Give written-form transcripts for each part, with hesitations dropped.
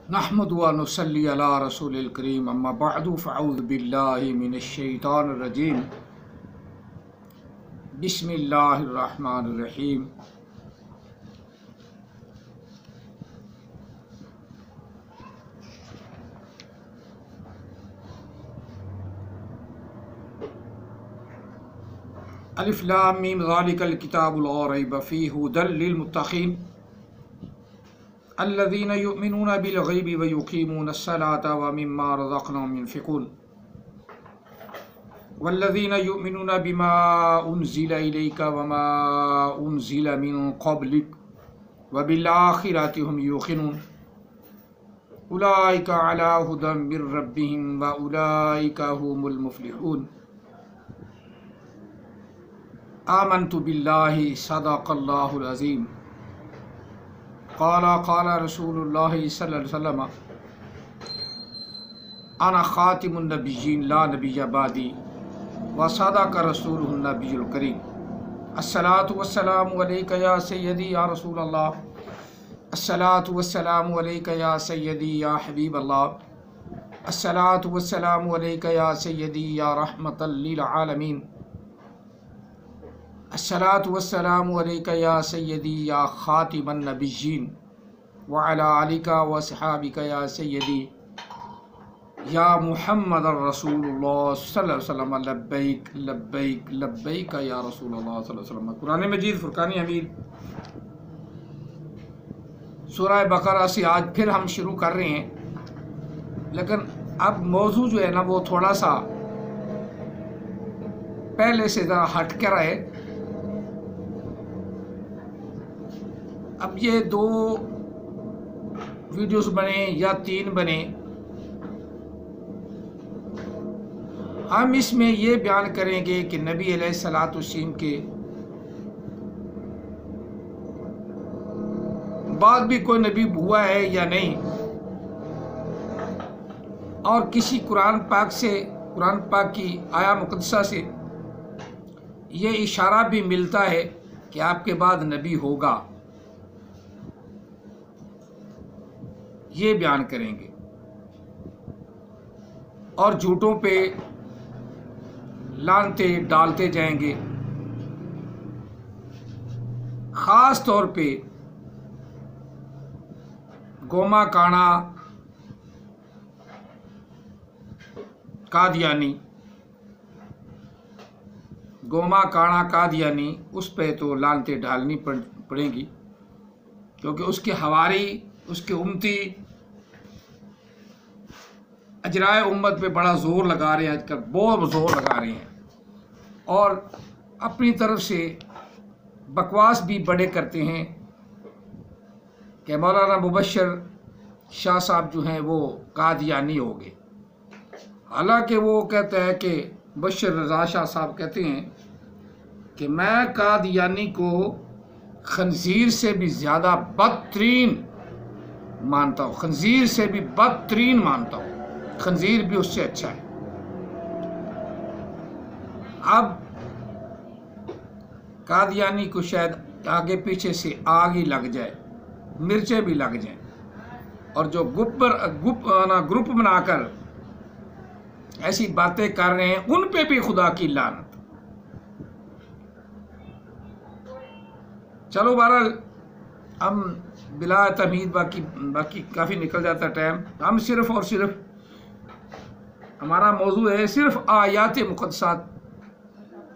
نحمد و نصلی علی رسول الکریم اما بعد فاعوذ باللہ من الشیطان الرجیم بسم اللہ الرحمن الرحیم الف لام میم ذالک الکتاب لا ریب فیہ ھدی للمتقین الذين يؤمنون بالغيب ويقيمون الصلاة ومما رزقناهم ينفقون والذين يؤمنون بما أنزل إليك وما أنزل من قبلك وبالآخرة هم يوقنون أولئك على هدى من ربهم وأولئك هم المفلحون آمنت بالله صدق الله العظيم قال رسول اللہ صلی اللہ علیہ وسلم انا خاتم النبیین لا نبی بعدی وصدق رسولہ النبی الکریم الصلاۃ والسلام علیک یا سیدی یا رسول اللہ الصلاۃ والسلام علیک یا سیدی یا حبیب اللہ الصلاۃ والسلام علیک یا سیدی یا رحمۃ للعالمین الصلاۃ والسلام علیک یا سیدی یا خاتم النبیین وعلی آلک و صحابک یا سیدی یا محمد الرسول اللہ صلی اللہ علیہ وسلم لبیک لبیک لبیک یا رسول اللہ صلی اللہ علیہ وسلم۔ قرآن مجید فرقان حمید سورہ بقرہ سے آج پھر ہم شروع کر رہے ہیں، لیکن اب موضوع جو ہے نا وہ تھوڑا سا پہلے سے ذرا ہٹ کر ہے۔ اب یہ 2 ویڈیوز بنے یا 3 بنے، ہم اس میں یہ بیان کریں گے کہ نبی علیہ الصلوۃ والسلام کے بعد بھی کوئی نبی ہوا ہے یا نہیں، اور کسی قرآن پاک کی آیا مقدسہ سے یہ اشارہ بھی ملتا ہے کہ آپ کے بعد نبی ہوگا، یہ بیان کریں گے۔ اور جھوٹوں پہ لانتے ڈالتے جائیں گے، خاص طور پہ گوما کانا قادیانی اس پہ تو لانتے ڈالنی پڑیں گی، کیونکہ اس کے حواری، اس کے امتی اجرائے امت پہ بڑا زور لگا رہے ہیں، آج کل بہت زور لگا رہے ہیں، اور اپنی طرف سے بکواس بھی بڑے کرتے ہیں کہ مولانا مبشر شاہ صاحب جو ہیں وہ قادیانی ہو گئے۔ حالانکہ وہ کہتا ہے کہ مبشر رضا شاہ صاحب کہتے ہیں کہ میں قادیانی کو خنزیر سے بھی زیادہ بدترین مانتا ہوں، خنزیر سے بھی بدترین مانتا ہوں، خنزیر بھی اس سے اچھا ہے۔ اب قادیانی کو شاید آگے پیچھے سے آگ ہی لگ جائے، مرچیں بھی لگ جائیں، اور جو گروپ بنا کر ایسی باتیں کر رہے ہیں ان پہ بھی خدا کی لعنت۔ چلو بہرحال ہم بلا تمہید باقی کافی نکل جاتا ٹائم، ہم صرف اور صرف ہمارا موضوع ہے صرف آیات مقدسات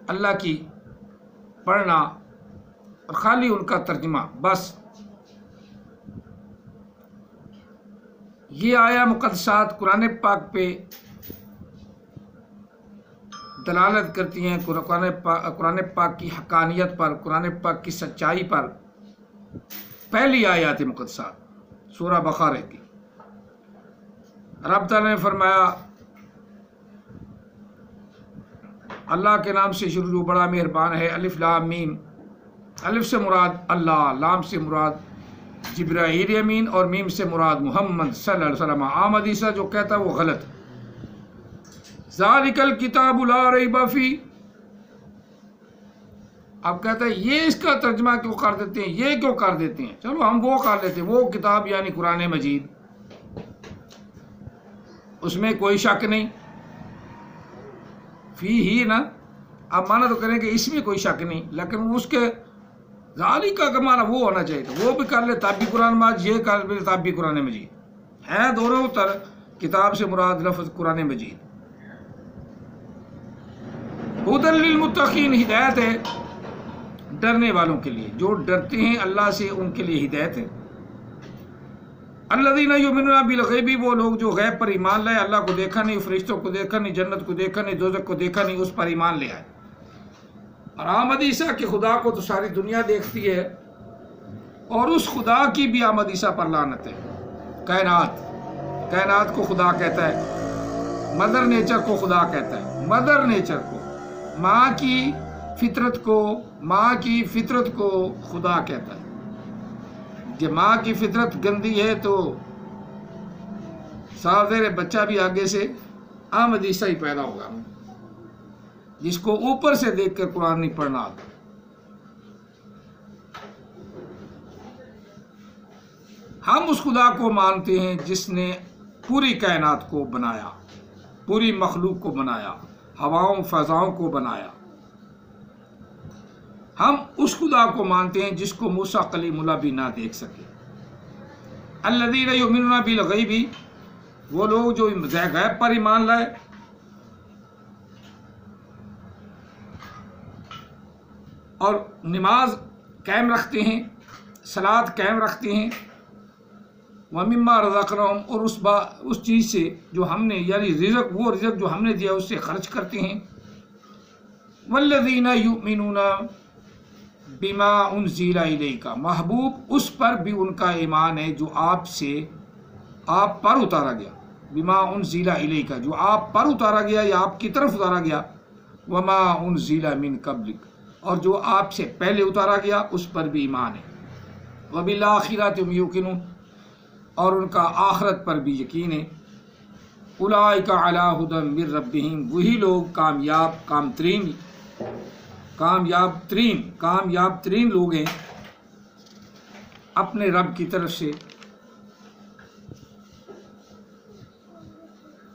اللہ کی پڑھنا اور خالی ان کا ترجمہ بس۔ یہ آیا مقدسات قرآن پاک پہ دلالت کرتی ہیں، قرآن پاک کی حقانیت پر، قرآن پاک کی سچائی پر۔ پہلی آیات مقدسات سورہ بقرہ کی، رب تعالیٰ نے فرمایا اللہ کے نام سے شروع جو بڑا مہربان ہے، الف لام میم۔ الف سے مراد اللہ، لام سے مراد جبرائیل امین، اور میم سے مراد محمد صلی اللہ علیہ وسلم۔ عام حدیثہ جو کہتا ہے وہ غلط۔ ذالک الکتاب لا ریب فیہ، اب کہتا ہے یہ اس کا ترجمہ کیوں کر دیتے ہیں، یہ کیوں کر دیتے ہیں، چلو ہم وہ کر لیتے ہیں، وہ کتاب یعنی قرآن مجید۔ اس میں کوئی شک نہیں، فی ہی نا، آپ مانا تو کریں کہ اس میں کوئی شک نہیں، لیکن اس کے ذالک کا مانا وہ ہونا چاہیے تھا، وہ بھی کر لے تب بھی قرآن مجید، یہ کر لے تب بھی قرآن مجید ہے، دونوں کتاب سے مراد لفظ قرآن مجید۔ ہدی للمتقین، ہدایت ہے ڈرنے والوں کے لیے، جو ڈرتے ہیں اللہ سے ان کے لیے ہدایت ہے۔ الذین یؤمنون بالغیب، وہ لوگ جو غیب پر ایمان لائے، اللہ کو دیکھا نہیں، فرشتوں کو دیکھا نہیں، جنت کو دیکھا نہیں، دوزخ کو دیکھا نہیں، اس پر ایمان لے آئے۔ اور آمد عیسیٰ کہ خدا کو تو ساری دنیا دیکھتی ہے، اور اس خدا کی بھی آمد عیسیٰ پر لعنت ہے۔ کائنات کو خدا کہتا ہے، مدر نیچر کو خدا کہتا ہے، مدر نیچر کو، ماں کی فطرت کو خدا کہتا ہے۔ جب ماں کی فطرت گندی ہے تو صاف ظاہر بچہ بھی آگے سے آمد عیسیٰ ہی پیدا ہوگا، جس کو اوپر سے دیکھ کر قرآن نہیں پڑھنا آتا۔ ہم اس خدا کو مانتے ہیں جس نے پوری کائنات کو بنایا، پوری مخلوق کو بنایا، ہواؤں فضاؤں کو بنایا۔ ہم اس خدا کو مانتے ہیں جس کو موسیٰ کلیم اللہ بھی نہ دیکھ سکے۔ الذین یؤمنون بالغیب، وہ لوگ جو غیب پر ایمان لائے، اور نماز قائم رکھتے ہیں، صلاۃ قائم رکھتے ہیں، وَمِمَّا رَزَقْنَاهُمْ، اور اس چیز سے جو ہم نے، یعنی رزق، وہ رزق جو ہم نے دیا اس سے خرچ کرتے ہیں۔ وَالَّذِينَ يُؤْمِنُونَ بِمَا أُنزِلَ إِلَيْكَ، محبوب اس پر بھی ان کا ایمان ہے جو آپ پر اتارا گیا، بِمَا أُنزِلَ إِلَيْكَ، جو آپ پر اتارا گیا یا آپ کی طرف اتارا گیا، وَمَا أُنزِلَ مِن قَبْلِكَ، اور جو آپ سے پہلے اتارا گیا اس پر بھی ایمان ہے۔ وَبِالْآخِرَةِ هُمْ يُوقِنُونَ، اور ان کا آخرت پر بھی یقین ہے۔ اولئک علی ھدی من ربہم، وہی لوگ کامیاب ترین لوگ ہیں، اپنے رب کی طرف سے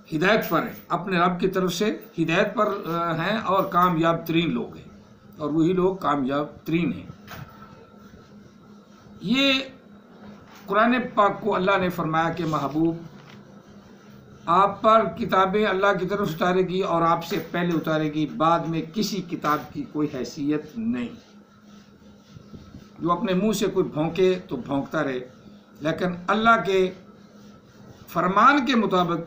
ہدایت پر ہیں، اپنے رب کی طرف سے ہدایت پر ہیں، اور کامیاب ترین لوگ ہیں، اور وہی لوگ کامیاب ترین ہیں۔ یہ قرآن پاک کو اللہ نے فرمایا کہ محبوب آپ پر کتابیں اللہ کی طرف اتارے گی، اور آپ سے پہلے اتارے گی، بعد میں کسی کتاب کی کوئی حیثیت نہیں۔ جو اپنے منہ سے کوئی بھونکے تو بھونکتا رہے، لیکن اللہ کے فرمان کے مطابق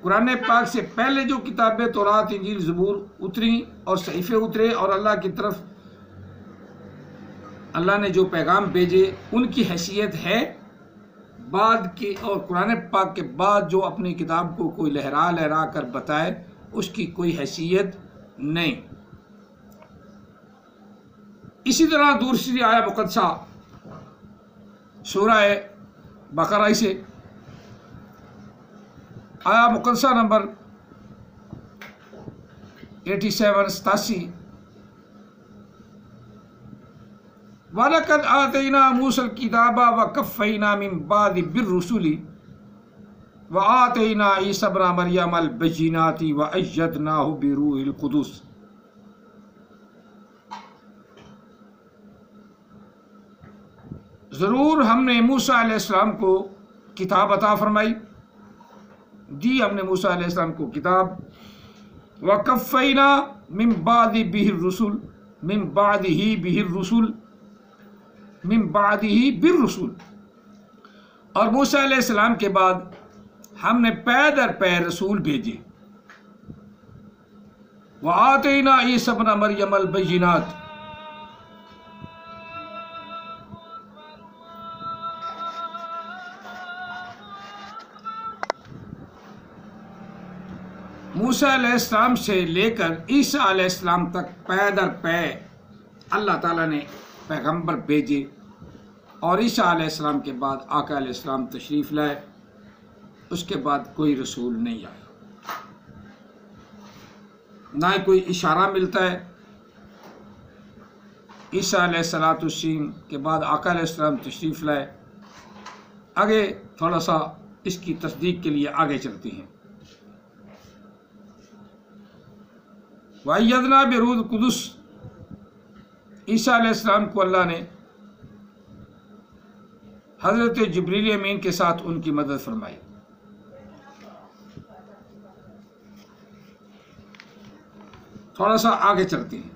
قرآن پاک سے پہلے جو کتابیں تورات، انجیل، زبور اتری اور صحیفے اترے، اور اللہ کی طرف اللہ نے جو پیغام بھیجے ان کی حیثیت ہے بعد کی، اور قرآن پاک کے بعد جو اپنی کتاب کو کوئی لہرا کر بتائے اس کی کوئی حیثیت نہیں۔ اسی طرح دوسری آیہ مقدسہ سورہ بقرہ سے، آیہ مقدسہ نمبر 87 وَلَقَدْ آتَيْنَا مُوسَى الْكِتَابَ وَكَفَّيْنَا مِن بَعْدِهِ بِالرُّسُلِ وَآتَيْنَا عِيسَى ابْنَ مَرْيَمَ الْبَيِّنَاتِ وَأَيَّدْنَاهُ بِرُوحِ الْقُدُسِ۔ ضرور ہم نے موسیٰ علیہ السلام کو کتاب عطا فرمائی، دی ہم نے موسیٰ علیہ السلام کو کتاب، وَكَفَّيْنَا مِن بَعْدِهِ بِهِ الرُّسُلِ، مِن بَعْدِهِ بِهِ الرُّسُلِ، من بعدہ بالرسول، اور موسیٰ علیہ السلام کے بعد ہم نے پے در پے رسول بھیجے۔ وآتینا عیسی ابن مریم البینات، موسیٰ علیہ السلام سے لے کر عیسیٰ علیہ السلام تک پے در پے اللہ تعالیٰ نے پیغمبر بھیجے، اور عیسیٰ علیہ السلام کے بعد آقا علیہ السلام تشریف لائے، اس کے بعد کوئی رسول نہیں آیا، نہ ہی کوئی اشارہ ملتا ہے۔ عیسیٰ علیہ السلام کے بعد آقا علیہ السلام تشریف لائے، آگے تھوڑا سا اس کی تصدیق کے لیے آگے چلتے ہیں۔ وَأَيَّدْنَا بِرُوحِ الْقُدُسِ، عیسیٰ علیہ السلام کو اللہ نے حضرت جبریل امین کے ساتھ ان کی مدد فرمائی۔ تھوڑا سا آگے چلتے ہیں۔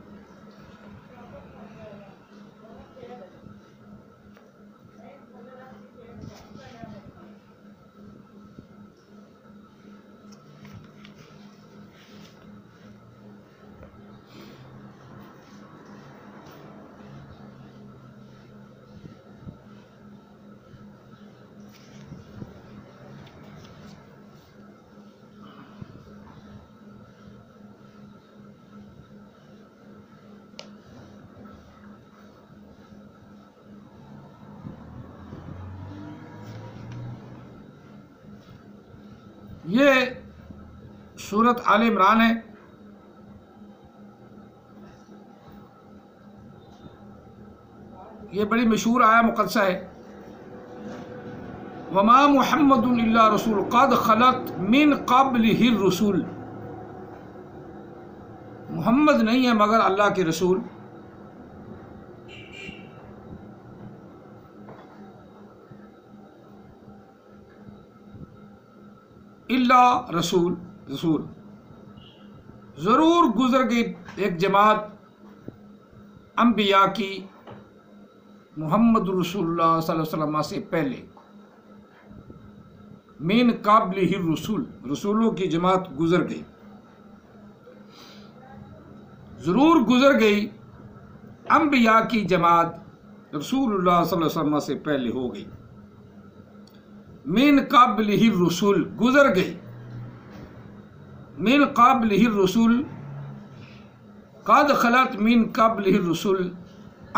یہ سورت آل عمران ہے۔ یہ بڑی مشہور آیہ مقدسہ ہے۔ وَمَا مُحَمَّدٌ إِلَّا رَسُولٌ قَدْ خَلَتْ مِن قَبْلِهِ الرُّسُلُ، محمد نہیں ہے مگر اللہ کے رسول۔ اللہ رسول، رسول ضرور گزر گئی ایک جماعت انبیاء کی محمد رسول اللہ صلی اللہ علیہ وسلم سے پہلے۔ من قبلہ الرسول، رسولوں کی جماعت گزر گئی، ضرور گزر گئی انبیاء کی جماعت رسول اللہ صلی اللہ علیہ وسلم سے پہلے ہو گئی۔ من قبلہ الرسول، گزر گئی، من قبلہ الرسول، قد خلت من قبلہ الرسول،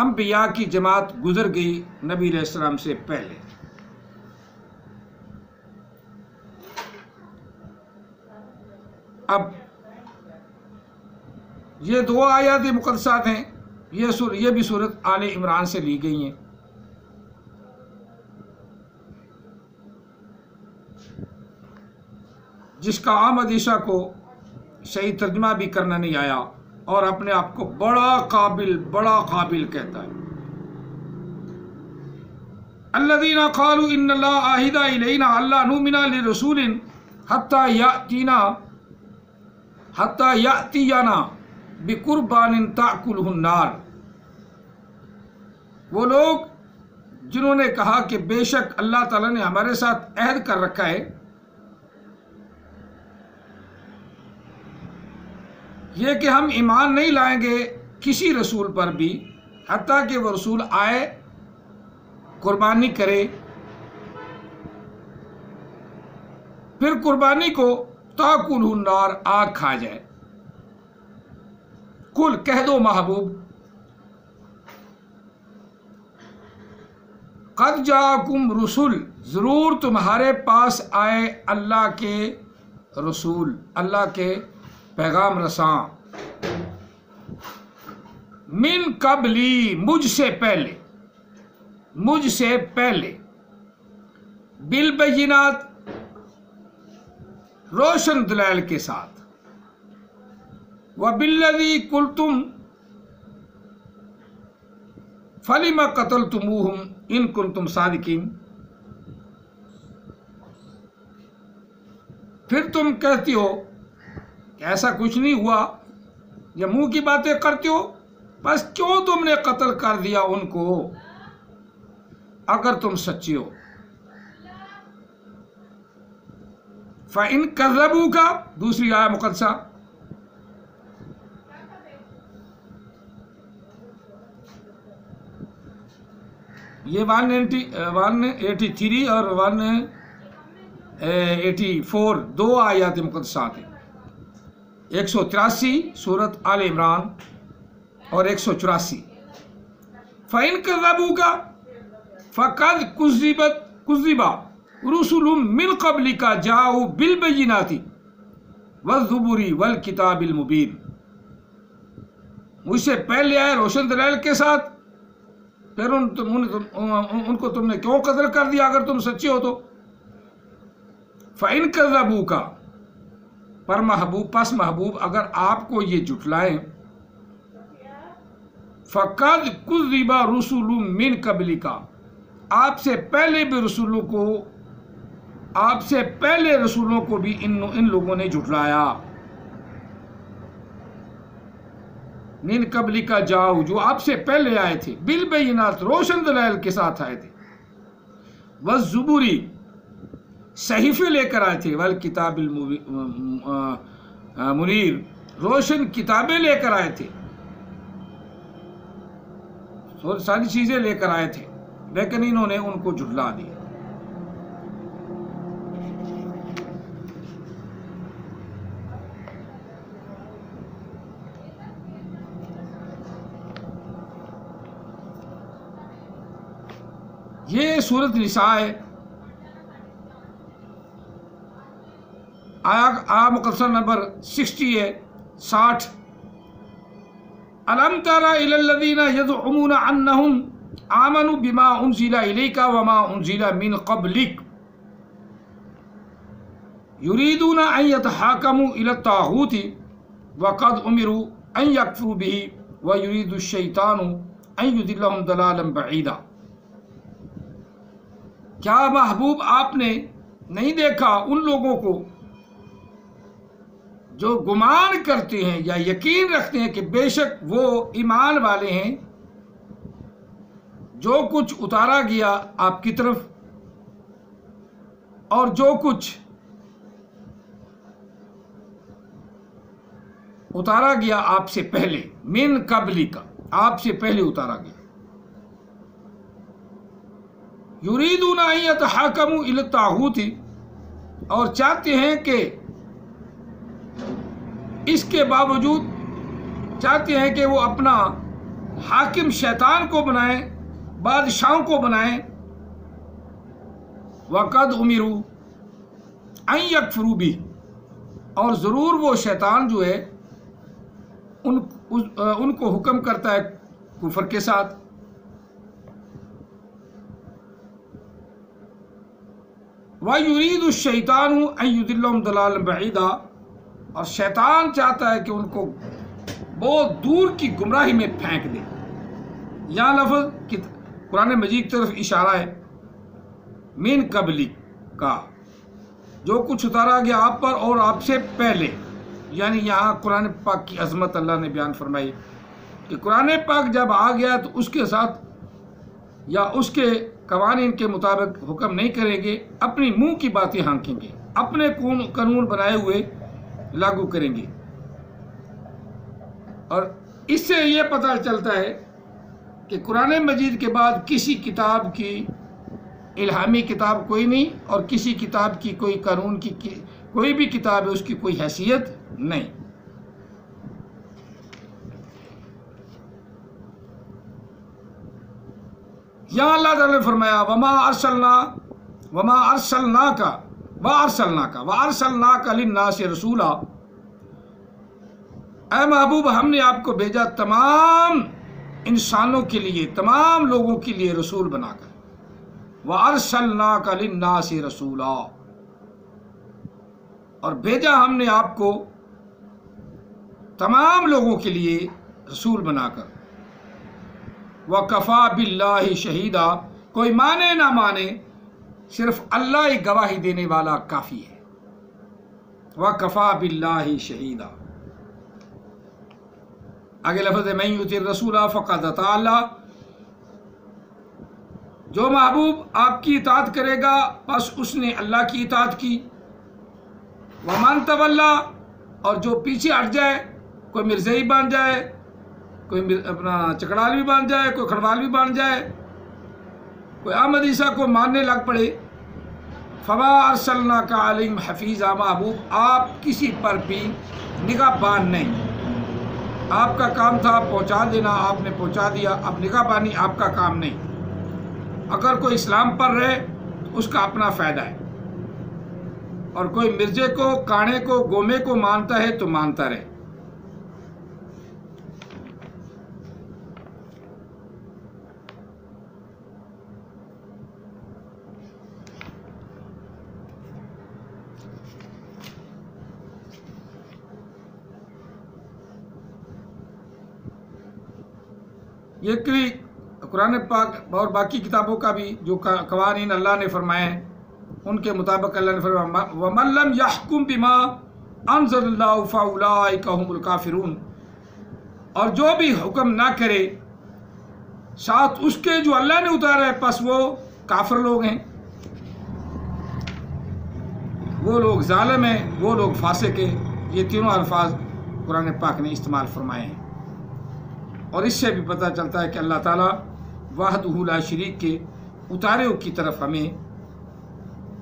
انبیاء کی جماعت گزر گئی نبی علیہ السلام سے پہلے۔ اب یہ دو آیات مقدسات ہیں، یہ بھی سورت آل عمران سے لی گئی ہیں۔ جس کا عام حدیثہ کو صحیح ترجمہ بھی کرنا نہیں آیا اور اپنے آپ کو بڑا قابل کہتا ہے۔ الذین قالوا ان اللہ عہد الینا الا نؤمن لرسول حتی یأتینا بقربان تأکلہ النار، وہ لوگ جنہوں نے کہا کہ بے شک اللہ تعالیٰ نے ہمارے ساتھ عہد کر رکھا ہے، یہ کہ ہم ایمان نہیں لائیں گے کسی رسول پر بھی حتیٰ کہ وہ رسول آئے، قربانی کرے، پھر قربانی کو تاکلہ النار، آگ کھا جائے۔ قل، کہہ دو محبوب، قد جاءکم رسول، ضرور تمہارے پاس آئے اللہ کے رسول، اللہ کے پیغام رساں، من قبلی، مجھ سے پہلے، بالبینات، روشن دلائل کے ساتھ، وبالذی قلتم فلم قتلتموہم ان کنتم صادقین، پھر تم کہتی ہو کہ ایسا کچھ نہیں ہوا، یا منہ کی باتیں کرتے ہو، بس کیوں تم نے قتل کر دیا ان کو اگر تم سچے ہو۔ فَإِن كَذَّبُوكَ، دوسری آیہ مقدسہ، یہ 183 اور 184 دو آیات مقدسات ہیں، 183 سورت آل عمران اور 184۔ فَإِن كَذَّبُوكَ فَقَدْ كُذِّبَ رُسُلٌ مِّن قَبْلِكَ جَاءُوا بِالْبَيِّنَاتِ وَالزُّبُرِ وَالْكِتَابِ الْمُبِينِ، مجھ سے پہلے آئے روشن دلائل کے ساتھ، پھر ان کو تم نے کیوں قتل کر دیا اگر تم سچے ہو تو؟ فَإِن كَذَّبُوكَ پر محبوب اگر آپ کو یہ جھٹلائیں، فَقَدْ كُذِّبَ رُسُلٌ مِّن قَبْلِكَ آپ سے پہلے رسولوں کو بھی ان لوگوں نے جھٹلایا، من قبلِكَ جاؤ جو آپ سے پہلے آئے تھے، بالبینات روشن دلائل کے ساتھ آئے تھے، والزبور صحیفے لے کر آئے تھے، والکتاب المنیر روشن کتابیں لے کر آئے تھے، ساری چیزیں لے کر آئے تھے، لیکن انہوں نے ان کو جھٹلا دیا۔ یہ سورۃ نساء ہے، آیا مقصر نمبر 60 ہے، 60۔ أَلَمْ تَرَ إِلَى الَّذِينَ يَزْعُمُونَ أَنَّهُمْ آمَنُوا بِمَا أُنزِلَ إِلَيْكَ وَمَا أُنزِلَ مِن قَبْلِكَ يُرِيدُونَ أَن يَتَحَاكَمُوا إِلَى الطَّاغُوتِ وَقَدْ أُمِرُوا أَن يَكْفُرُوا بِهِ وَيُرِيدُ الشَّيْطَانُ أَن يُضِلَّهُمْ ضَلَالًا بَعِيدًا۔ کیا محبوب آپ نے نہیں دیکھا ان لوگوں کو جو گمان کرتے ہیں یا یقین رکھتے ہیں کہ بے شک وہ ایمان والے ہیں، جو کچھ اتارا گیا آپ کی طرف اور جو کچھ اتارا گیا آپ سے پہلے، من قبلی کا آپ سے پہلے اتارا گیا، یریدون ان یتحاکموا الی الطاغوت اور چاہتے ہیں کہ اس کے باوجود چاہتے ہیں کہ وہ اپنا حاکم شیطان کو بنائیں، بادشاہوں کو بنائیں، وَقَدْ أُمِرُوا أَن يَكْفُرُوا بِهِ اور ضرور وہ شیطان جو ہے ان کو حکم کرتا ہے کفر کے ساتھ، وَيُرِيدُ الشَّيْطَانُ أَن يُضِلَّهُمْ ضَلَالًا بَعِيدًا اور شیطان چاہتا ہے کہ ان کو بہت دور کی گمراہی میں پھینک دے۔ یہاں لفظ قرآن مجید کی طرف اشارہ ہے، من قبلی کا جو کچھ اتارا گیا آپ پر اور آپ سے پہلے، یعنی یہاں قرآن پاک کی عظمت اللہ نے بیان فرمائی کہ قرآن پاک جب آ گیا تو اس کے ساتھ یا اس کے قوانین کے مطابق حکم نہیں کریں گے، اپنی منہ کی باتیں ہانکیں گے، اپنے قانون بنائے ہوئے لاگو کریں گے۔ اور اس سے یہ پتہ چلتا ہے کہ قرآن مجید کے بعد کسی کتاب کی الہامی کتاب کوئی نہیں، اور کسی کتاب کی کوئی قانون کی کوئی بھی کتاب ہے اس کی کوئی حیثیت نہیں۔ یہاں اللہ تعالیٰ نے فرمایا وَمَا أَرْسَلْنَاكَ لِلنَّاسِ رَسُولًا اے محبوب ہم نے آپ کو بھیجا تمام انسانوں کے لیے، تمام لوگوں کے لیے رسول بنا کر، وَأَرْسَلْنَاكَ لِلنَّاسِ رَسُولًا اور بھیجا ہم نے آپ کو تمام لوگوں کے لیے رسول بنا کر، وَكَفَى بِاللَّهِ شَهِيدًا کوئی مانے نہ مانے صرف اللہ ہی گواہی دینے والا کافی ہے، وَكَفَى بِاللَّهِ شَهِيدًا۔ آگے لفظ ہے مَن یُطِعِ الرَّسُولَ فَقَدْ أَطَاعَ اللَّهَ جو محبوب آپ کی اطاعت کرے گا بس اس نے اللہ کی اطاعت کی، وَمَن تَوَلَّىٰ اور جو پیچھے ہٹ جائے، کوئی مرزائی بن جائے، کوئی اپنا چکڑالوی بن جائے، کوئی کھڑوالوی بن جائے، کوئی احمد عیسیٰ کو ماننے لگ پڑے، فَمَا أَرْسَلْنَاكَ عَلَيْهِمْ حَفِيظًا محبوب آپ کسی پر بھی نگاہ بان نہیں، آپ کا کام تھا پہنچا دینا، آپ نے پہنچا دیا، اب نگاہ بانی آپ کا کام نہیں۔ اگر کوئی اسلام پر رہے تو اس کا اپنا فائدہ ہے، اور کوئی مرزے کو، کانے کو، گومے کو مانتا ہے تو مانتا رہے۔ یہ قرآن پاک اور باقی کتابوں کا بھی جو قوانین اللہ نے فرمائے ہیں ان کے مطابق اللہ نے فرمایا وَمَن لَّمْ يَحْكُم بِمَا أَنزَلَ اللَّهُ فَأُولَٰئِكَ هُمُ الْكَافِرُونَ، اور جو بھی حکم نہ کرے ساتھ اس کے جو اللہ نے اتارا ہے پس وہ کافر لوگ ہیں، وہ لوگ ظالم ہیں، وہ لوگ فاسق ہیں۔ یہ تینوں الفاظ قرآن پاک نے استعمال فرمائے ہیں، اور اس سے بھی پتہ چلتا ہے کہ اللہ تعالیٰ وحدہ لا شریک کے اتارے کی طرف ہمیں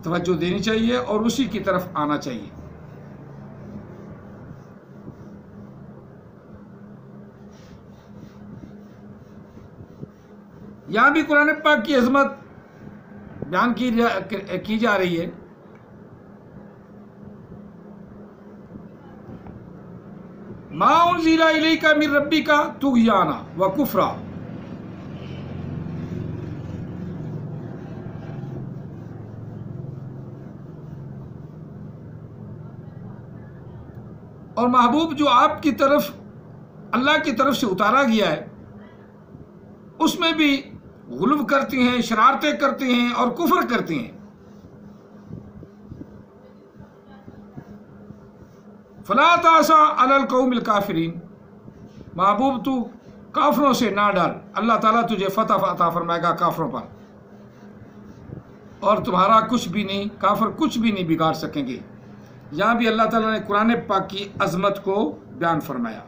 توجہ دینی چاہیے اور اسی کی طرف آنا چاہیے۔ یہاں بھی قرآن پاک کی عظمت بیان کی جا رہی ہے۔ ما انزل الیک من ربک طغیانا وکفرا، اور محبوب جو آپ کی طرف اللہ کی طرف سے اتارا گیا ہے اس میں بھی غلو کرتے ہیں، شرارتیں کرتے ہیں اور کفر کرتے ہیں۔ فلا تأس علی القوم الکافرین، محبوب تو کافروں سے نہ ڈر، اللہ تعالیٰ تجھے فتح عطا فرمائے گا کافروں پر، اور تمہارا کچھ بھی نہیں، کافر کچھ بھی نہیں بگاڑ سکیں گے۔ یہاں بھی اللہ تعالیٰ نے قرآن پاک کی عظمت کو بیان فرمایا۔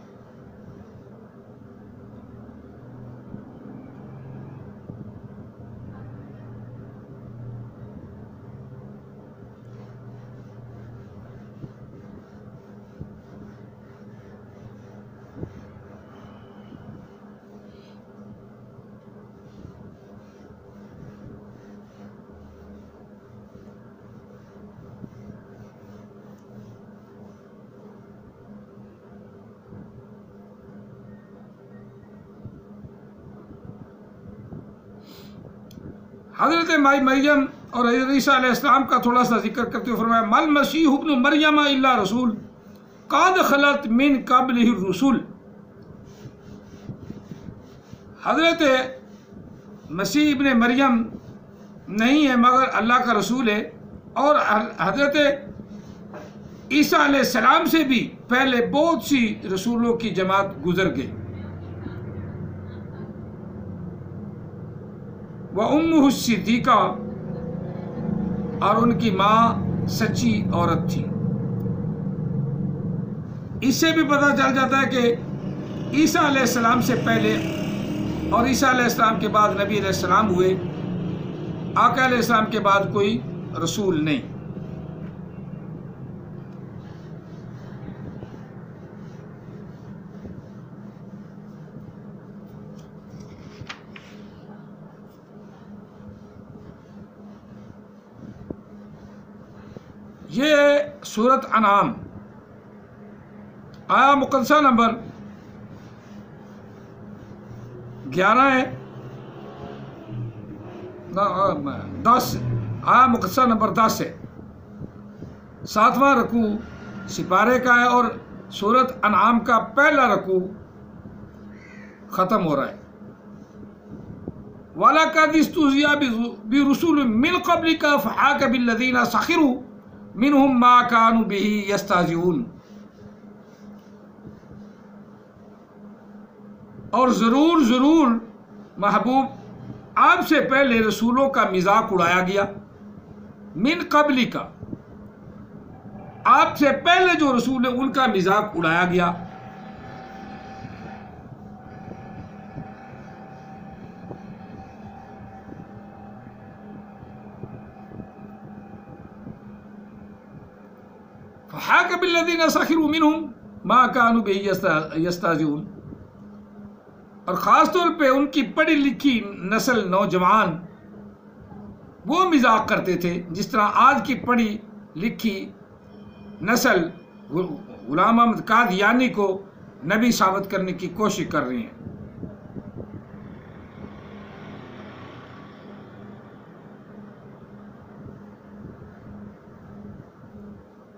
حضرت مائی مریم اور حضرت عیسیٰ علیہ السلام کا تھوڑا سا ذکر کرتے ہوئے فرمایا مل مسیح ابن مریم الا رسول قد خلت من قبلہ الرسل، حضرت مسیح ابن مریم نہیں ہے مگر اللہ کا رسول ہے، اور حضرت عیسیٰ علیہ السلام سے بھی پہلے بہت سی رسولوں کی جماعت گزر گئی۔ وَأُمُّهُ الصِّدِّيقَةُ، اور ان کی ماں سچی عورت تھی۔ اس سے بھی پتہ چل جاتا ہے کہ عیسیٰ علیہ السلام سے پہلے اور عیسیٰ علیہ السلام کے بعد نبی علیہ السلام ہوئے، آقا علیہ السلام کے بعد کوئی رسول نہیں۔ یہ سورۃ انعام آیا مقدسہ نمبر 11 ہے، 10 آیا مقدسہ نمبر 10 ہے، 7واں رکوع سپارے کا ہے، اور سورۃ انعام کا پہلا رکوع ختم ہو رہا ہے۔ وَلَقَدِ اسْتُهْزِئَ بِرُسُلٍ مِّن قَبْلِكَ فَحَاقَ بِالَّذِينَ سَخِرُوا مِنْهُمْ مَا كَانُوا بِهِ يَسْتَهْزِئُونَ، اور ضرور محبوب آپ سے پہلے رسولوں کا مذاق اڑایا گیا، من قبلی کا، آپ سے پہلے جو رسول ہیں ان کا مذاق اڑایا گیا۔ فَحَاقَ بِالَّذِينَ سَخِرُوا مِنْهُمْ مَا كَانُوا بِهِ يَسْتَهْزِئُونَ، اور خاص طور پہ ان کی پڑھی لکھی نسل نوجوان وہ مذاق کرتے تھے جس طرح آج کی پڑھی لکھی نسل غلام احمد قادیانی کو نبی ثابت کرنے کی کوشش کر رہی ہیں۔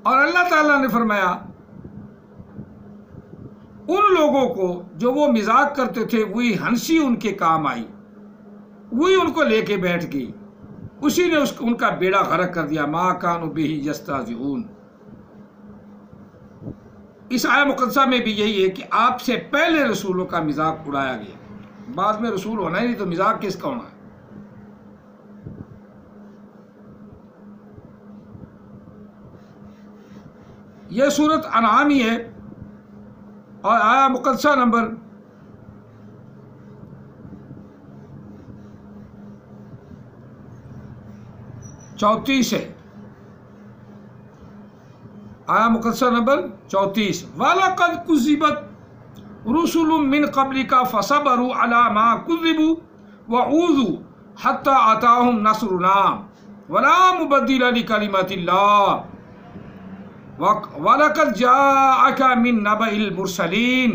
اور اللہ تعالیٰ نے فرمایا ان لوگوں کو جو وہ مذاق کرتے تھے وہی ہنسی ان کے کام آئی، وہی ان کو لے کے بیٹھ گئی، اسی نے ان کا بیڑا غرق کر دیا۔ ما کانوا بہ یستہزئون۔ اس آیہ مقدسہ میں بھی یہی ہے کہ آپ سے پہلے رسولوں کا مذاق اڑایا گیا، بعد میں رسول ہونا ہی نہیں تو مذاق کس کا ہونا ہے؟ یہ سورت انعام ہی ہے اور آیہ مقدسہ نمبر 34 ہے، آیہ مقدسہ نمبر 34۔ وَلَقَدْ كُذِّبَتْ رُسُلٌ مِّن قَبْلِكَ فَصَبَرُوا عَلَىٰ مَا كُذِّبُوا وَأُوذُوا حَتَّىٰ أَتَاهُمْ نَصْرُنَا وَلَا مُبَدِّلَ لِكَلِمَاتِ اللَّهِ وَلَقَدْ جَاءَكَ مِن نَّبَإِ الْمُرْسَلِينَ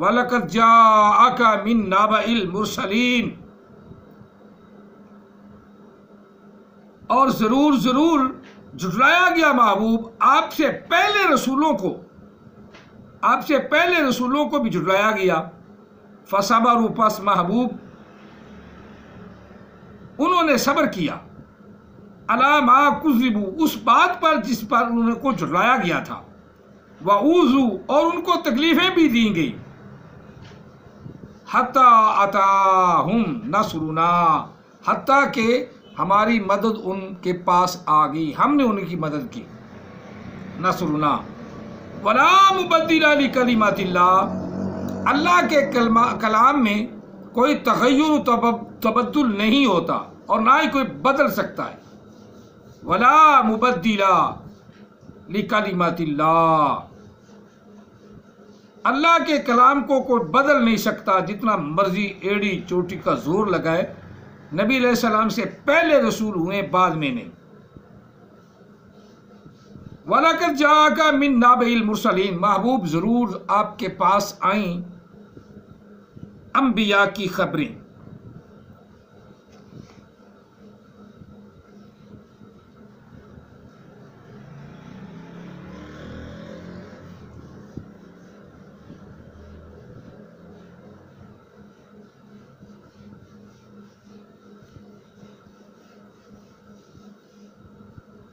وَلَقَدْ جَاءَكَ مِن نَّبَإِ الْمُرْسَلِينَ۔ اور ضرور ضرور جھٹلایا گیا محبوب آپ سے پہلے رسولوں کو، آپ سے پہلے رسولوں کو بھی جھٹلایا گیا۔ فصبروا، پس محبوب انہوں نے صبر کیا، علی ما کذبوا، اس بات پر جس پر انہوں کو جھٹلایا گیا تھا، وَأُوذُوا، اور ان کو تکلیفیں بھی دی گئی، حَتَّىٰ أَتَاهُمْ نَصْرُنَا، حتیٰ کہ ہماری مدد ان کے پاس آ گئی، ہم نے ان کی مدد کی۔ نصرنا ولا مبدل لکلمات اللہ، اللہ کے کلام میں کوئی تغیر و تبدل نہیں ہوتا اور نہ ہی کوئی بدل سکتا ہے۔ ولا مبدل لکلمات اللہ، اللہ کے کلام کو کوئی بدل نہیں سکتا، جتنا مرضی ایڑی چوٹی کا زور لگائے۔ نبی علیہ السلام سے پہلے رسول ہوئے، بعد میں نہیں۔ وَلَقَدْ جَاءَكَ مِن نَّبَإِ الْمُرْسَلِينَ، محبوب ضرور آپ کے پاس آئیں انبیاء کی خبریں۔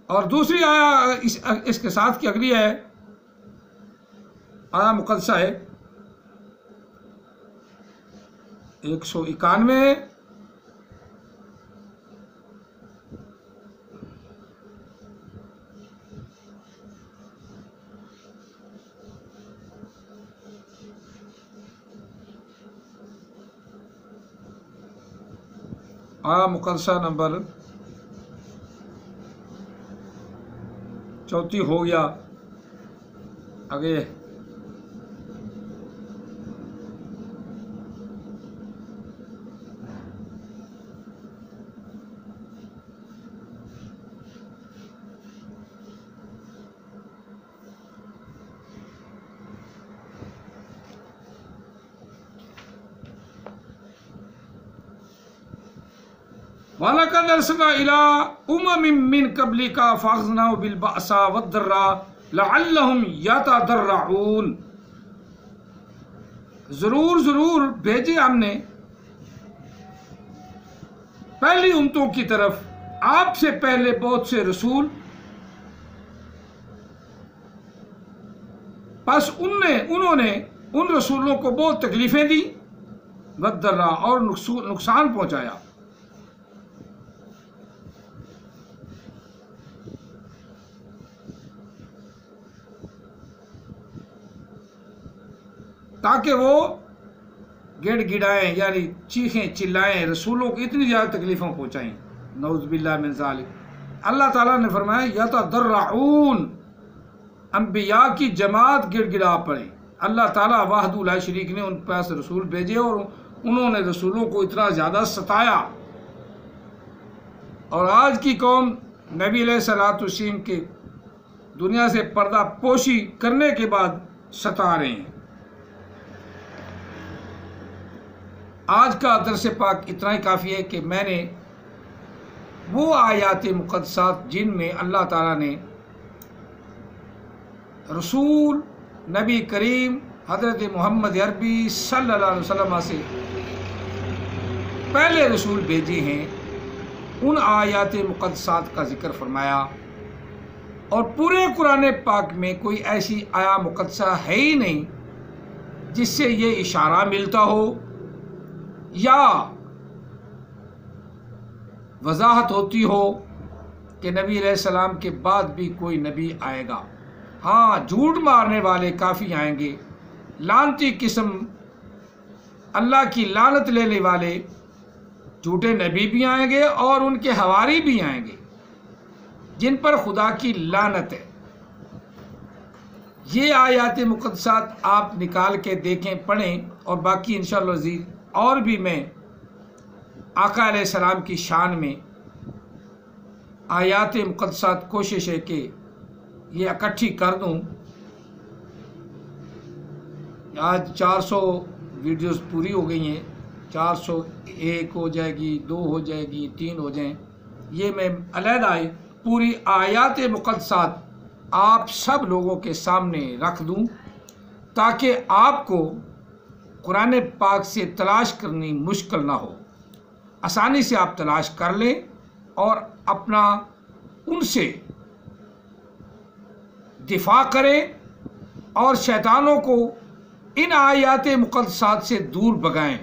اور دوسری آیہ اس کے ساتھ کی اگلی ہے، آیہ مقدسہ ہے 191۔ آیہ مقدسہ نمبر 34 ہو گیا، آگے وَلَقَدْ أَرْسَلْنَا إِلَىٰ أُمَمٍ مِّن قَبْلِكَ فَأَخَذْنَاهُم بِالْبَأْسَاءِ وَالضَّرَّاءِ لَعَلَّهُمْ يَتَضَرَّعُونَ۔ ضرور ضرور بھیجے ہم نے پہلی امتوں کی طرف آپ سے پہلے بہت سے رسول، پس انہوں نے ان رسولوں کو بہت تکلیفیں دی، وَالضَّرَّاء، اور نقصان پہنچایا۔ تاکہ وہ گڑ گڑائیں، یعنی چیخیں چلائیں، رسولوں کو اتنی زیادہ تکلیفوں پہنچائیں، نعوذ باللہ من ذالک۔ اللہ تعالیٰ نے فرمایا یتضرعون، انبیاء کی جماعت گڑ گڑا پڑے۔ اللہ تعالیٰ وحدہ لا شریک نے ان پاس رسول بھیجے اور انہوں نے رسولوں کو اتنا زیادہ ستایا، اور آج کی قوم نبی علیہ الصلوۃ والسلام کے دنیا سے پردہ پوشی کرنے کے بعد ستا رہے ہیں۔ آج کا درس پاک اتنا ہی کافی ہے کہ میں نے وہ آیات مقدسات جن میں اللہ تعالیٰ نے رسول نبی کریم حضرت محمد عربی صلی اللہ علیہ وسلم سے پہلے رسول بھیجے ہیں ان آیات مقدسات کا ذکر فرمایا، اور پورے قرآن پاک میں کوئی ایسی آیا مقدسہ ہے ہی نہیں جس سے یہ اشارہ ملتا ہو یا وضاحت ہوتی ہو کہ نبی علیہ السلام کے بعد بھی کوئی نبی آئے گا۔ ہاں، جھوٹ مارنے والے کافی آئیں گے، لعنتی قسم اللہ کی لعنت لینے والے جھوٹے نبی بھی آئیں گے اور ان کے حواری بھی آئیں گے جن پر خدا کی لعنت ہے۔ یہ آیات مقدسات آپ نکال کے دیکھیں، پڑھیں، اور باقی انشاءاللہ عزیز اور بھی میں آقا علیہ السلام کی شان میں آیات مقدسات کوشش ہے کہ یہ اکٹھی کر دوں۔ آج 400 ویڈیوز پوری ہو گئی ہیں، 401 ہو جائے گی، 2 ہو جائے گی، 3 ہو جائیں، یہ میں علیحدہ پوری آیات مقدسات آپ سب لوگوں کے سامنے رکھ دوں تاکہ آپ کو قرآن پاک سے تلاش کرنی مشکل نہ ہو، آسانی سے آپ تلاش کر لیں اور اپنا ان سے دفاع کریں اور شیطانوں کو ان آیات مقدسات سے دور بھگائیں،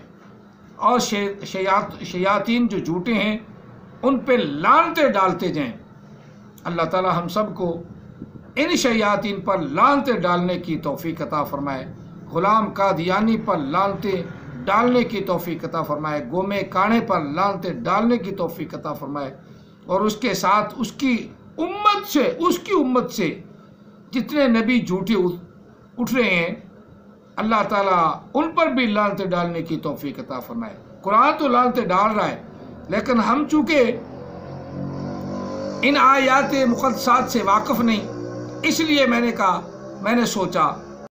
اور شیاطین جو جھوٹے ہیں ان پہ لعنتیں ڈالتے جائیں۔ اللہ تعالی ہم سب کو ان شیاطین پر لعنتیں ڈالنے کی توفیق عطا فرمائے، غلام قادیانی پر لعنتیں ڈالنے کی توفیق عطا فرمائے، گومے کانے پر لعنتیں ڈالنے کی توفیق عطا فرمائے، اور اس کے ساتھ اس کی امت سے جتنے نبی جھوٹے اٹھ رہے ہیں اللہ تعالیٰ ان پر بھی لعنتیں ڈالنے کی توفیق عطا فرمائے۔ قرآن تو لعنتیں ڈال رہا ہے، لیکن ہم چونکہ ان آیات مقدسات سے واقف نہیں، اس لیے میں نے سوچا